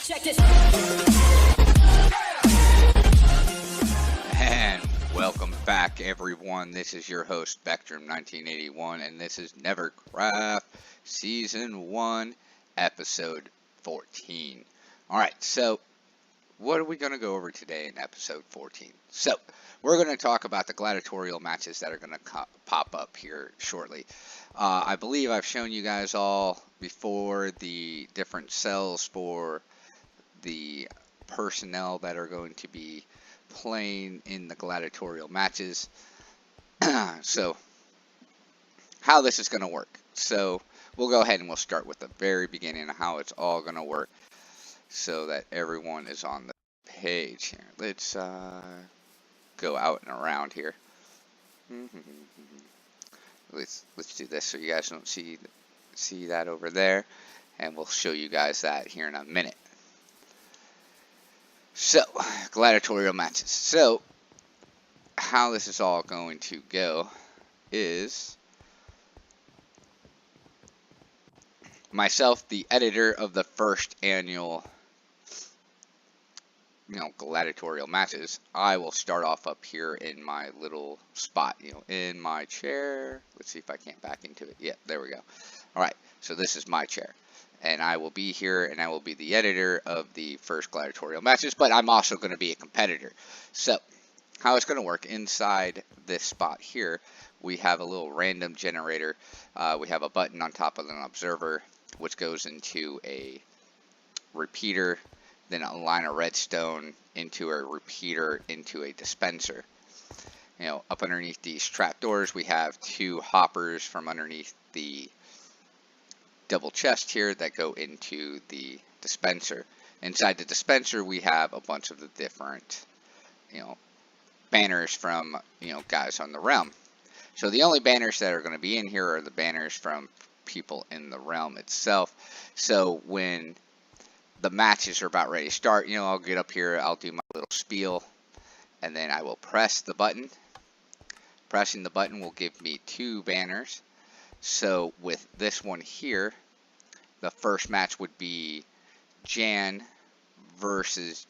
Check this. And welcome back, everyone. This is your host, Spectrum1981, and this is NeverCraft Season 1, Episode 14. Alright, so what are we going to go over today in Episode 14? So, we're going to talk about the gladiatorial matches that are going to pop up here shortly. I believe I've shown you guys all before the different cells for the personnel that are going to be playing in the gladiatorial matches. So how this is going to work. So we'll go ahead and we'll start with the very beginning of how it's all going to work so that everyone is on the page here. Let's go out and around here. Let's do this so you guys don't see that over there, and we'll show you guys that here in a minute. So, gladiatorial matches. So, how this is all going to go is myself, the editor of the first annual, gladiatorial matches. I will start off up here in my little spot, in my chair. Let's see if I can't back into it. Yeah, there we go. All right, so this is my chair. And I will be here, and I will be the editor of the first gladiatorial matches, but I'm also going to be a competitor. So, how it's going to work, inside this spot here, we have a little random generator. We have a button on top of an observer, which goes into a repeater, then a line of redstone into a repeater, into a dispenser. Up underneath these trapdoors, we have two hoppers from underneath the double chest here that go into the dispenser. Inside the dispenser, we have a bunch of the different, banners from, guys on the realm. So the only banners that are going to be in here are the banners from people in the realm itself. So when the matches are about ready to start, I'll get up here, I'll do my little spiel, and then I will press the button. Pressing the button will give me two banners. So with this one here, the first match would be Jan versus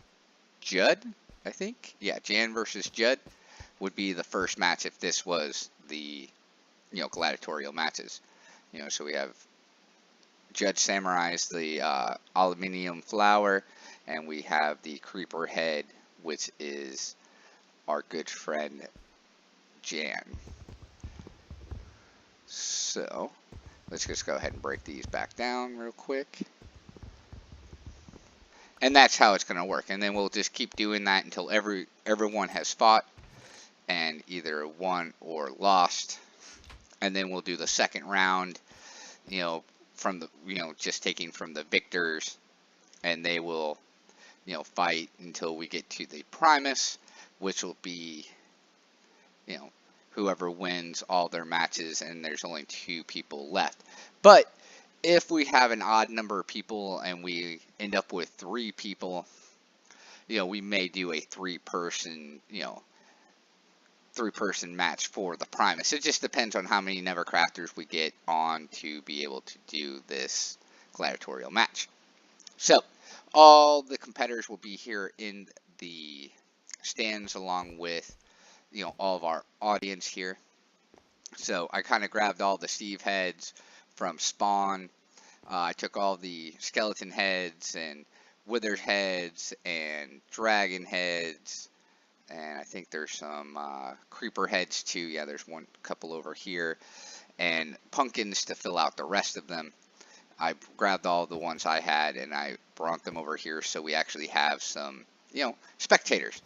Judd, I think. Yeah, Jan versus Judd would be the first match if this was the, gladiatorial matches. So we have Judge Samurai's the aluminium flower, and we have the creeper head, which is our good friend Jan. So let's just go ahead and break these back down real quick. And that's how it's going to work. And then we'll just keep doing that until everyone has fought and either won or lost. And then we'll do the second round, from the, just taking from the victors. And they will, fight until we get to the Primus, which will be, whoever wins all their matches, and there's only two people left. But if we have an odd number of people and we end up with three people, we may do a three-person match for the Primus. It just depends on how many NeverCrafters we get on to be able to do this gladiatorial match. So, all the competitors will be here in the stands along with all of our audience here. So I kind of grabbed all the Steve heads from Spawn. I took all the skeleton heads and withered heads and dragon heads, and I think there's some creeper heads too. Yeah, there's couple over here, and pumpkins to fill out the rest of them. I grabbed all the ones I had and I brought them over here so we actually have some, spectators.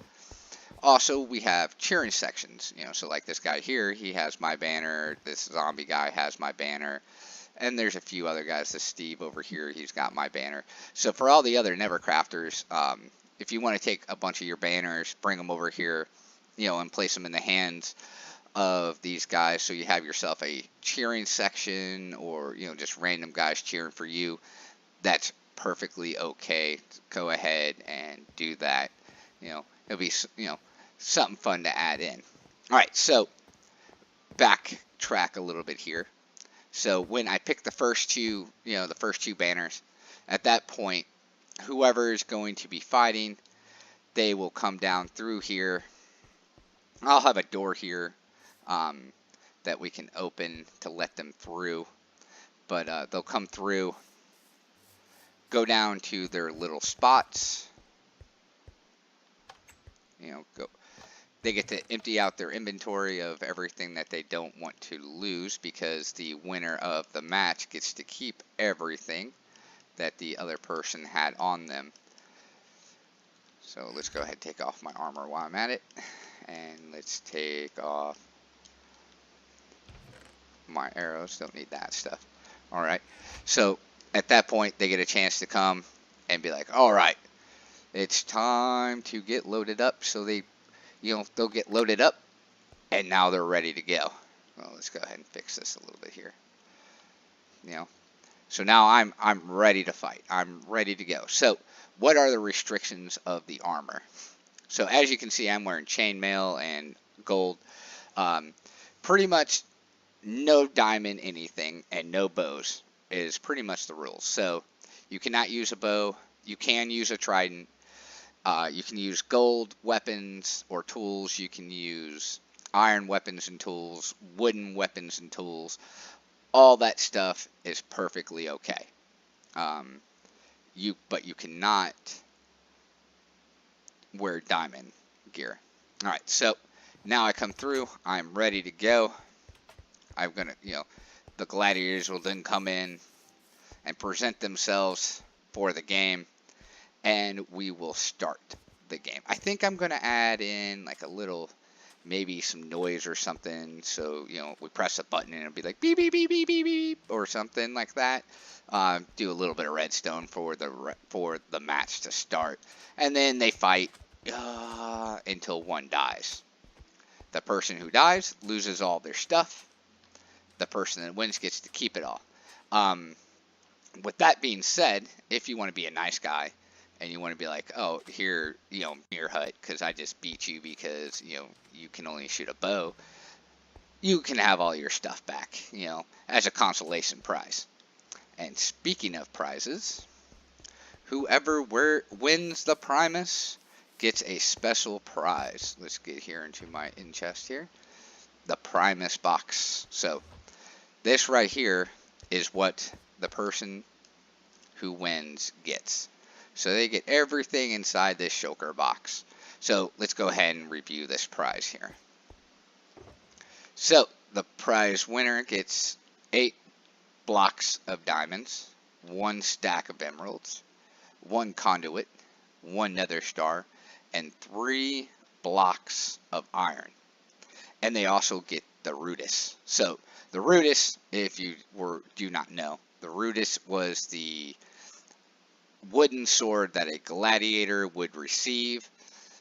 Also, we have cheering sections, so like this guy here, he has my banner, this zombie guy has my banner, and there's a few other guys, this Steve over here, he's got my banner. So for all the other NeverCrafters, if you want to take a bunch of your banners, bring them over here, and place them in the hands of these guys, so you have yourself a cheering section, or, just random guys cheering for you, that's perfectly okay. Go ahead and do that. It'll be, something fun to add in. Alright, so backtrack a little bit here. So when I picked the first two, the first two banners, at that point, whoever is going to be fighting, they will come down through here. I'll have a door here that we can open to let them through. But they'll come through, go down to their little spots. They get to empty out their inventory of everything that they don't want to lose, because the winner of the match gets to keep everything that the other person had on them. So let's go ahead and take off my armor while I'm at it. And let's take off my arrows. Don't need that stuff. Alright. So at that point, they get a chance to come and be like, alright, it's time to get loaded up. So they'll get loaded up, and now they're ready to go. Well, let's go ahead and fix this a little bit here. So now I'm ready to fight. I'm ready to go. So what are the restrictions of the armor? So as you can see, I'm wearing chainmail and gold. Pretty much no diamond anything and no bows is pretty much the rules. So you cannot use a bow. You can use a trident. You can use gold weapons or tools. You can use iron weapons and tools, wooden weapons and tools. All that stuff is perfectly okay. But you cannot wear diamond gear. Alright, so now I come through. I'm ready to go. I'm gonna, the gladiators will then come in and present themselves for the game, and we will start the game. I think I'm gonna add in like a little, maybe some noise or something, so we press a button and it'll be like beep beep beep beep beep beep or something like that. Do a little bit of redstone for the match to start, and then they fight until one dies. The person who dies loses all their stuff. The person that wins gets to keep it all. With that being said, if you want to be a nice guy and you want to be like, oh, here, your hut, because I just beat you because, you can only shoot a bow, you can have all your stuff back, as a consolation prize. And speaking of prizes, whoever wins the Primus gets a special prize. Let's get here into my chest here. The Primus box. So this right here is what the person who wins gets. So they get everything inside this shulker box. So let's go ahead and review this prize here. So the prize winner gets 8 blocks of diamonds, 1 stack of emeralds, 1 conduit, 1 nether star, and 3 blocks of iron. And they also get the rudis. So the rudis, if you do not know, the rudis was the wooden sword that a gladiator would receive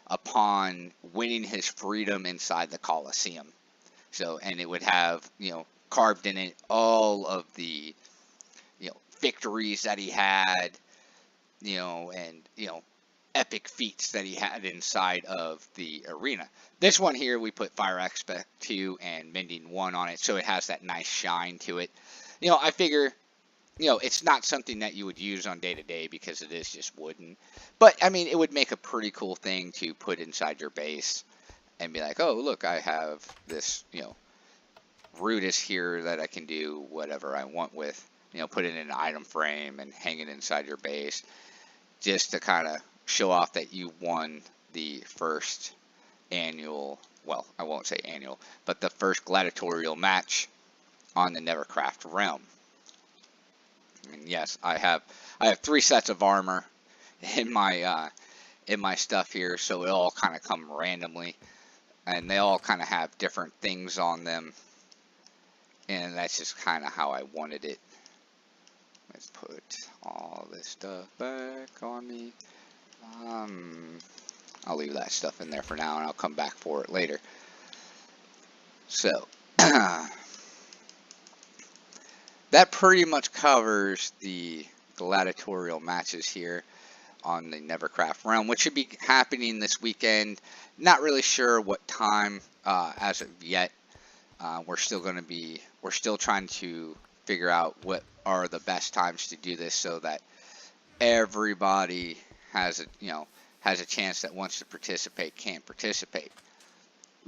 upon winning his freedom inside the Colosseum. So, and it would have, carved in it all of the, victories that he had, and, epic feats that he had inside of the arena. This one here, we put Fire Aspect 2 and Mending 1 on it, so it has that nice shine to it. I figure, it's not something that you would use on day-to-day because it is just wooden. But, I mean, it would make a pretty cool thing to put inside your base and be like, oh, look, I have this, rudis here that I can do whatever I want with. Put it in an item frame and hang it inside your base just to kind of show off that you won the first annual, well, I won't say annual, but the first gladiatorial match on the NeverCraft Realm. And yes, I have 3 sets of armor in my stuff here, so it all kind of come randomly, and they all kind of have different things on them, and that's just kind of how I wanted it. Let's put all this stuff back on me. I'll leave that stuff in there for now, and I'll come back for it later. So that pretty much covers the gladiatorial matches here on the NeverCraft Realm, which should be happening this weekend. Not really sure what time as of yet. We're still trying to figure out what are the best times to do this so that everybody has a chance that wants to participate can participate.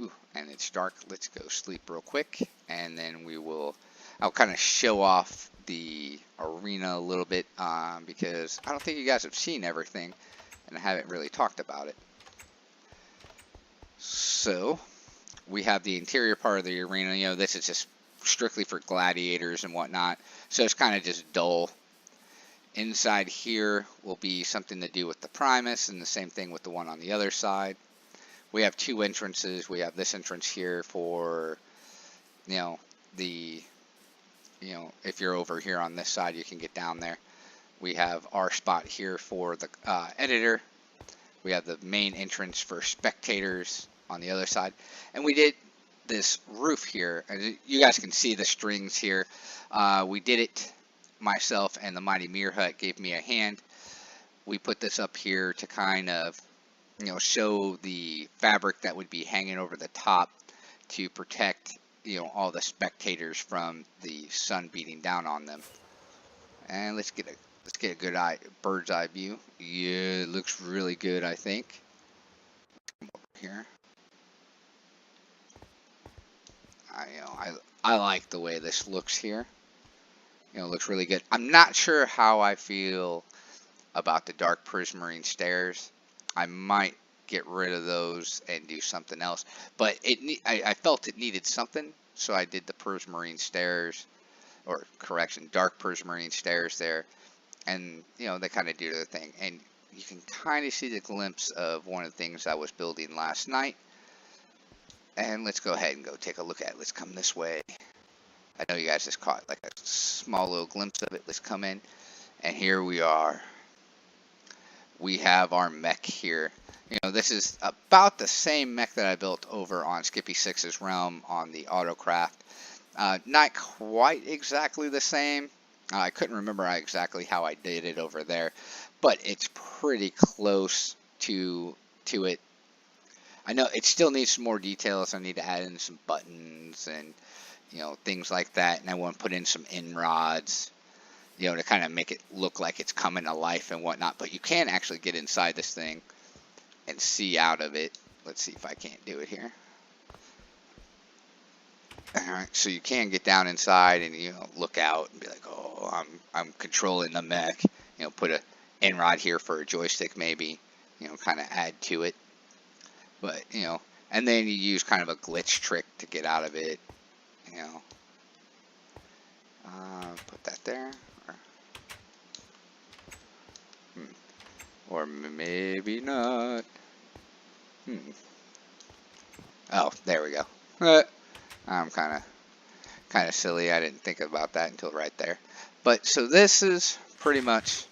Ooh, and it's dark. Let's go sleep real quick, and then I'll kind of show off the arena a little bit because I don't think you guys have seen everything, and I haven't really talked about it. So we have the interior part of the arena. This is just strictly for gladiators and whatnot, so it's kind of just dull. Inside here will be something to do with the Primus, and the same thing with the one on the other side. We have two entrances. We have this entrance here for, if you're over here on this side, you can get down there. We have our spot here for the editor. We have the main entrance for spectators on the other side. And we did this roof here. And you guys can see the strings here. We did it myself, and the Mighty Mirror Hut gave me a hand. We put this up here to kind of show the fabric that would be hanging over the top to protect all the spectators from the sun beating down on them. And let's get a good bird's eye view. Yeah, it looks really good, I think. Come over here. I like the way this looks here. It looks really good. I'm not sure how I feel about the dark prismarine stairs. I might get rid of those and do something else. But I felt it needed something, so I did the prismarine stairs, or correction, dark prismarine stairs there. And, they kind of do their thing. And you can kind of see the glimpse of one of the things I was building last night. And let's go ahead and go take a look at it. Let's come this way. I know you guys just caught like a small little glimpse of it. Let's come in. And here we are. We have our mech here. This is about the same mech that I built over on Skippy6's Realm on the Autocraft. Not quite exactly the same. I couldn't remember exactly how I did it over there, but it's pretty close to it. I know it still needs some more details. I need to add in some buttons and things like that, and I want to put in some end rods, to kind of make it look like it's coming to life and whatnot. But you can actually get inside this thing and see out of it. Let's see if I can't do it here. Alright, so you can get down inside and look out and be like, oh, I'm controlling the mech. Put a end rod here for a joystick maybe, kind of add to it. But and then you use kind of a glitch trick to get out of it. Put that there, or maybe not. Oh, there we go. I'm kind of silly. I didn't think about that until right there. But so this is pretty much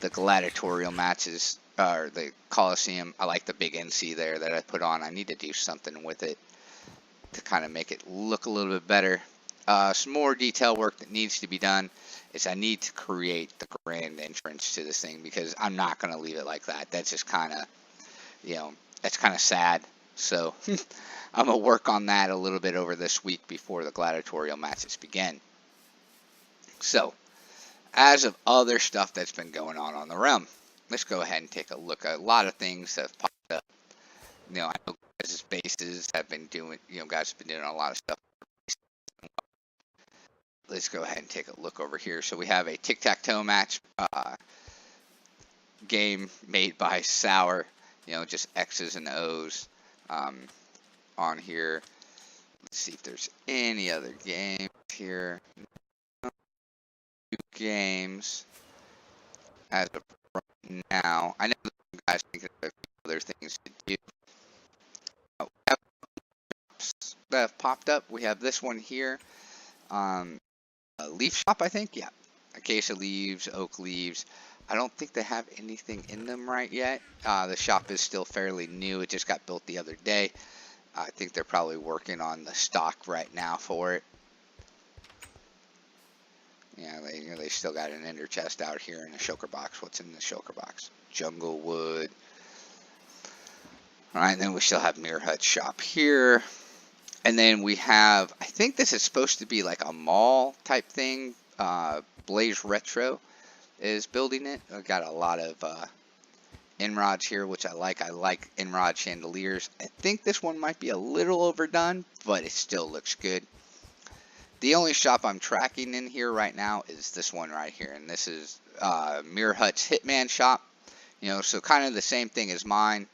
the gladiatorial matches, or the Coliseum. I like the big NC there that I put on. I need to do something with it to kind of make it look a little bit better. Some more detail work that needs to be done is I need to create the grand entrance to this thing, because I'm not going to leave it like that. That's just kind of, that's kind of sad. So I'm going to work on that a little bit over this week before the gladiatorial matches begin. So, as of other stuff that's been going on the realm, let's go ahead and take a look at a lot of things that have popped up. I know guys' bases have been doing, guys have been doing a lot of stuff. Let's go ahead and take a look over here. So we have a tic-tac-toe match game made by Sour, just X's and O's on here. Let's see if there's any other games here. Games as of right now. I know you guys think of a few other things to do. That have popped up. We have this one here. A leaf shop, I think. Yeah. Acacia leaves, oak leaves. I don't think they have anything in them right yet. The shop is still fairly new. It just got built the other day. I think they're probably working on the stock right now for it. Yeah, they still got an ender chest out here in a shulker box. What's in the shulker box? Jungle wood. Alright, then we still have Mirror Hut shop here. And then we have, I think this is supposed to be like a mall type thing. Blaze Retro is building it. I've got a lot of rods here, which I like. I like rod chandeliers. I think this one might be a little overdone, but it still looks good. The only shop I'm tracking in here right now is this one right here, and this is Mirror Hut's Hitman shop. You know, so kind of the same thing as mine.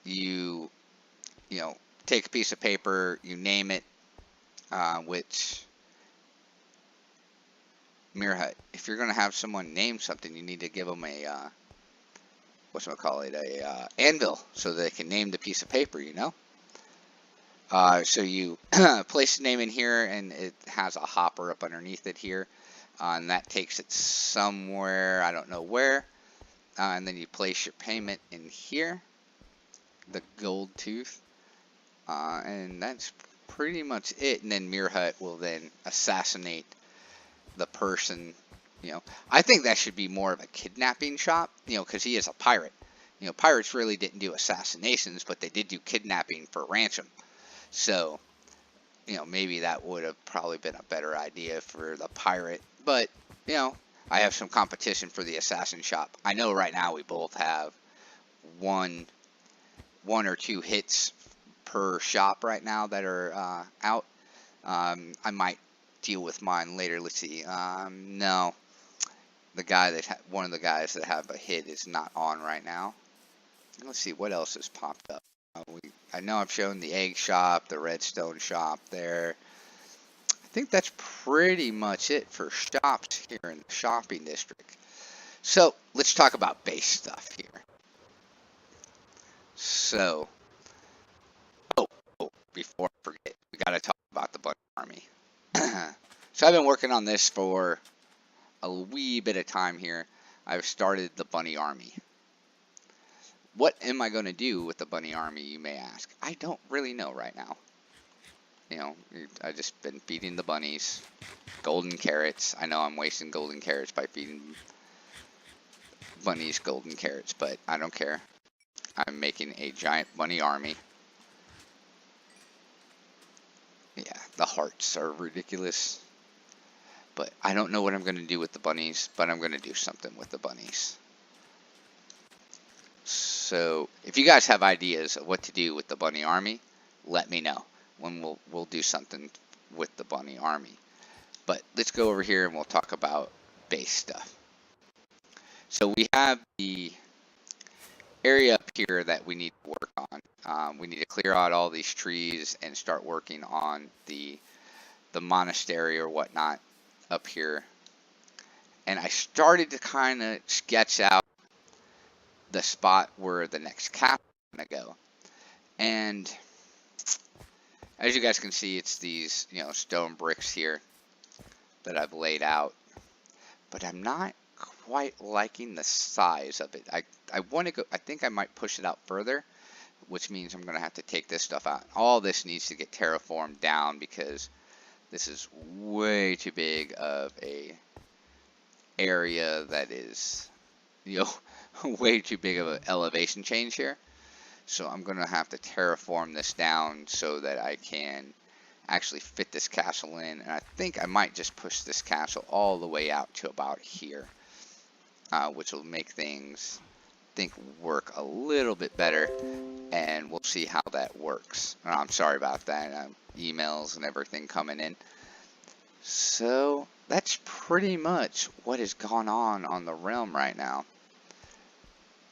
You know, take a piece of paper, you name it, which Mirror Hut. If you're gonna have someone name something, you need to give them a a anvil, so they can name the piece of paper. You know. So you place the name in here, and it has a hopper up underneath it here, and that takes it somewhere, I don't know where, and then you place your payment in here, the gold tooth, and that's pretty much it. And then Mirror Hut will then assassinate the person. You know, I think that should be more of a kidnapping shop, you know, because he is a pirate. You know, pirates really didn't do assassinations, but they did do kidnapping for ransom. So, you know, maybe that would have probably been a better idea for the pirate. But, you know, I have some competition for the assassin shop. I know right now we both have one or two hits per shop right now that are out. I might deal with mine later. Let's see. No, the guy one of the guys that have a hit is not on right now. Let's see what else has popped up. I know I've shown the egg shop, the redstone shop there. I think that's pretty much it for shops here in the shopping district. So let's talk about base stuff here. So, before I forget, we got to talk about the bunny army. So I've been working on this for a wee bit of time here. I've started the bunny army. What am I going to do with the bunny army, you may ask? I don't really know right now. You know, I've just been feeding the bunnies golden carrots. I know I'm wasting golden carrots by feeding bunnies golden carrots, but I don't care. I'm making a giant bunny army. Yeah, the hearts are ridiculous. But I don't know what I'm going to do with the bunnies, but I'm going to do something with the bunnies. So, if you guys have ideas of what to do with the bunny army, let me know when we'll do something with the bunny army. But let's go over here and we'll talk about base stuff. So we have the area up here that we need to work on. We need to clear out all these trees and start working on the monastery or whatnot up here. And I started to kind of sketch out the spot where the next castle is going to go. And as you guys can see, it's these, you know, stone bricks here that I've laid out. But I'm not quite liking the size of it. I want to go, I think I might push it out further, which means I'm going to have to take this stuff out. All this needs to get terraformed down because this is way too big of a area that is, you know, way too big of an elevation change here. So I'm going to have to terraform this down so that I can actually fit this castle in. And I think I might just push this castle all the way out to about here, which will make things, I think, work a little bit better. And we'll see how that works. I'm sorry about that. Emails and everything coming in. So that's pretty much what has gone on the realm right now.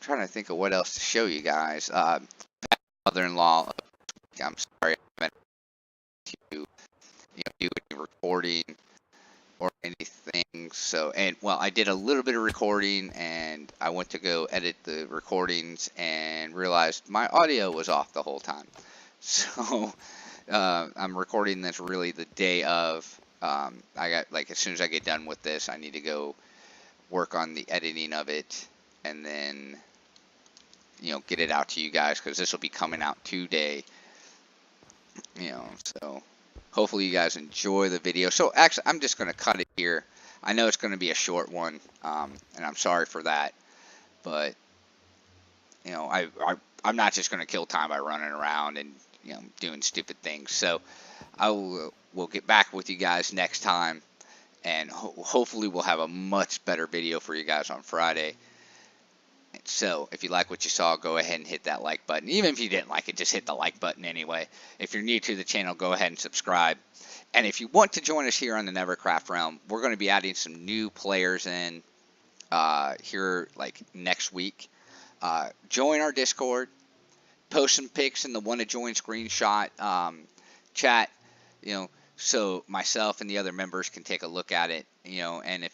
I'm trying to think of what else to show you guys. Mother-in-law, I'm sorry, I meant to, you know, do any recording or anything. So, and well, I did a little bit of recording, and I went to go edit the recordings and realized my audio was off the whole time. So I'm recording this really the day of. I got, like, as soon as I get done with this, I need to go work on the editing of it, and then, you know, get it out to you guys, because this will be coming out today. You know, so hopefully you guys enjoy the video. So actually, I'm just going to cut it here. I know it's going to be a short one, and I'm sorry for that, but, you know, I'm not just going to kill time by running around and, you know, doing stupid things. So we'll get back with you guys next time, and hopefully we'll have a much better video for you guys on Friday. So if you like what you saw, go ahead and hit that like button. Even if you didn't like it, just hit the like button anyway. If you're new to the channel, go ahead and subscribe. And if you want to join us here on the NeverCraft Realm, we're going to be adding some new players in here like next week. Join our Discord, post some pics in the want to join screenshot chat, so myself and the other members can take a look at it, and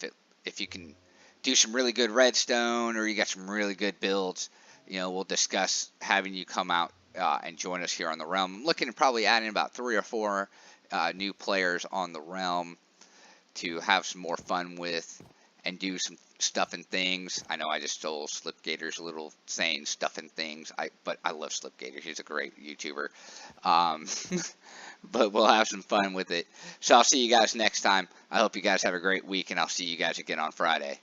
if you can do some really good redstone or you got some really good builds, we'll discuss having you come out and join us here on the Realm. I'm looking at probably adding about 3 or 4 new players on the Realm to have some more fun with and do some stuff and things. I know I just stole Slipgator's little saying stuff and things, but I love Slipgator. He's a great YouTuber. But we'll have some fun with it. So I'll see you guys next time. I hope you guys have a great week, and I'll see you guys again on Friday.